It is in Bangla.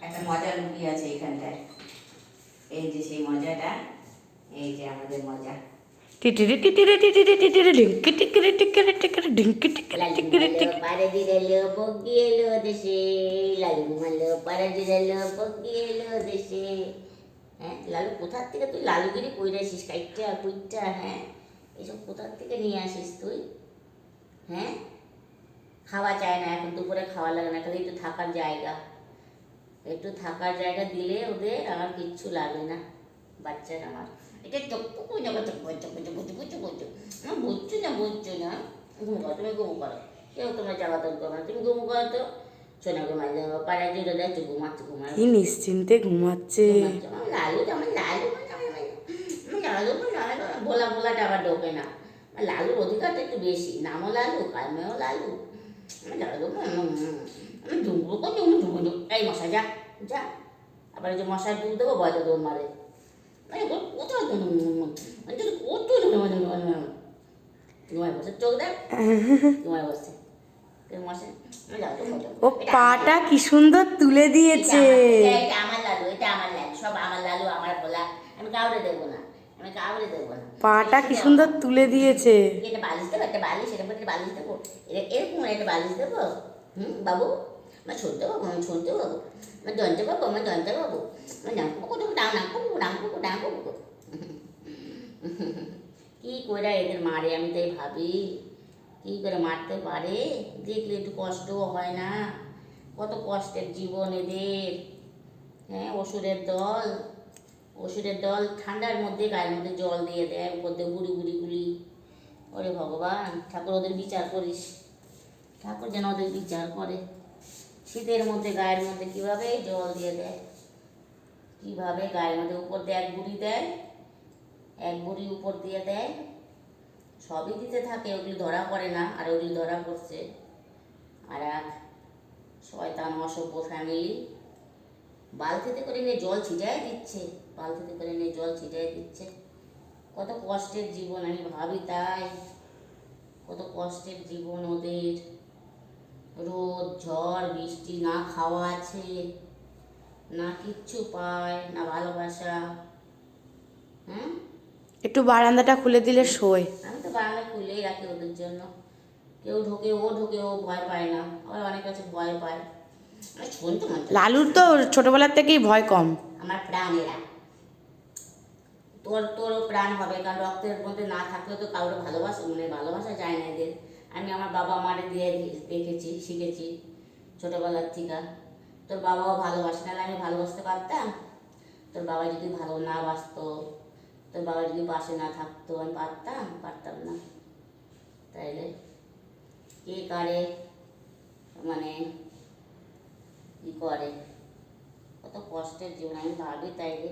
একটা মজা লুকিয়ে আছে এখানটায়। এই যে সেই মজাটা, এই যে আমাদের মজা। পাড়ে দিল বগি এলো দেশে, লালু মালো পাড়ে দিল বগি এলো দেশে। হ্যাঁ লালু কোথার থেকে তুই লালুগিরি কইরে আসিস, কাইটটা কুইটটা, হ্যাঁ এসব কোথার থেকে নিয়ে আসিস তুই? হ্যাঁ খাওয়া চায় না এখন, দুপুরে খাওয়া লাগে না, খালি একটু থাকার জায়গা, একটু থাকার জায়গা দিলে ওদের আমার কিচ্ছু লাগে না। বাচ্চারা আমার এটা চপ্পু বুঝছো না, বুঝছো না, ঘুম করো, তুমি ঘুম করো, কেউ তোমরা জ্বালাতন করো না, তুমি ঘুম করো তো। সোনা ঘুমাই যাবো, পাড়ায় জুড়ে দেখছো ঘুমাচ্ছে, ঘুমায় কি নিশ্চিন্তে ঘুমাচ্ছে। আমার লালু, আমার লালু, লালু ভোলা ভোলাটা আবার ঢোকে না। লালুর অধিকারটা একটু বেশি, নামও লালু, কামেও লালু। লালু আমি ঢুকবো করছি, আমি ঢুকবো, এই মশা যা যা, আবার যে মশার দুধ দেবো বয়টা দৌড় মারে, কোথাও ঘুমায় বসে, চোখ দেখ ঘুমায় বসে মশা। ও পাটা কি সুন্দর তুলে দিয়েছে। এটা আমার লালু, এটা আমার লালু, সব আমার লালু, আমার বলা, আমি কাউরে দেবো না, আমি কাউরে দেবো না। পাটা কি সুন্দর তুলে দিয়েছে। এটা বালিশ দেবো, একটা বালিশ, এটা একটা বালিশ দেবো, এরকম একটা বালিশ দেবো। বাবু আমার শুনতে পাবো, আমি শুনতে পাবো, আমার জানতে পাবো, আমার জানতে পাবো, আমার নামকো ডাকবো। কি করে এদের মারে আমি তাই ভাবি, কী করে মারতে পারে, দেখলে একটু কষ্টও হয় না, কত কষ্টের জীবন এদের। হ্যাঁ ওষুধের দল ঠান্ডার মধ্যে গায়ের মধ্যে জল দিয়ে দেয়, উপর দিয়ে গুড়ি গুড়ি গুলি। ওরে ভগবান, ঠাকুর ওদের বিচার করিস, ঠাকুর যেন ওদের বিচার করে। শীতের মধ্যে গায়ের মধ্যে কীভাবে জল দিয়ে দেয়, কীভাবে গায়ের মধ্যে উপর দিয়ে এক বুড়ি দেয়, এক বুড়ি উপর দিয়ে দেয়, সবই দিতে থাকে, ওগুলি ধরা পড়ে না, আর ওগুলি ধরা পড়ছে। আর এক শয়তান অসভ্য ফ্যামিলি বালতিতে করে নিয়ে জল ছিটাই দিচ্ছে, বালতিতে করে নিয়ে জল ছিটাই দিচ্ছে। কত কষ্টের জীবন আমি ভাবি তাই, কত কষ্টের জীবন ওদের। রোদ ঝড় বৃষ্টি, না খাওয়া আছে, না কিচ্ছু পায়, না ভালোবাসা। হ্যাঁ একটু বারান্দাটা খুলে দিলে শোয়। আমি তো বারান্দা খুলেই রাখি ওদের জন্য, কেউ ঢোকে, ও ঢোকে, ও ভয় পায় না, আবার অনেক কাছে ভয় পায়। শুনতে লালুর তো ছোটবেলার থেকেই ভয় কম। আমার প্রাণেরা, তোরও প্রাণ হবে, কারণ রক্তের মধ্যে না থাকলেও তো কারোর ভালোবাসা, মানে ভালোবাসা যায় না এদের। আমি আমার বাবা মারে দিয়ে দেখেছি, শিখেছি ছোটোবেলার থেকে। তোর বাবাও ভালোবাসে, নাহলে আমি ভালোবাসতে পারতাম? তোর বাবা যদি ভালো না বাসতো, তোর বাবা যদি পাশে না থাকতো, আমি পারতাম না। তাইলে কে কারে মানে ই করে, কত কষ্টের জীবন আমি ভাবি তাইলে।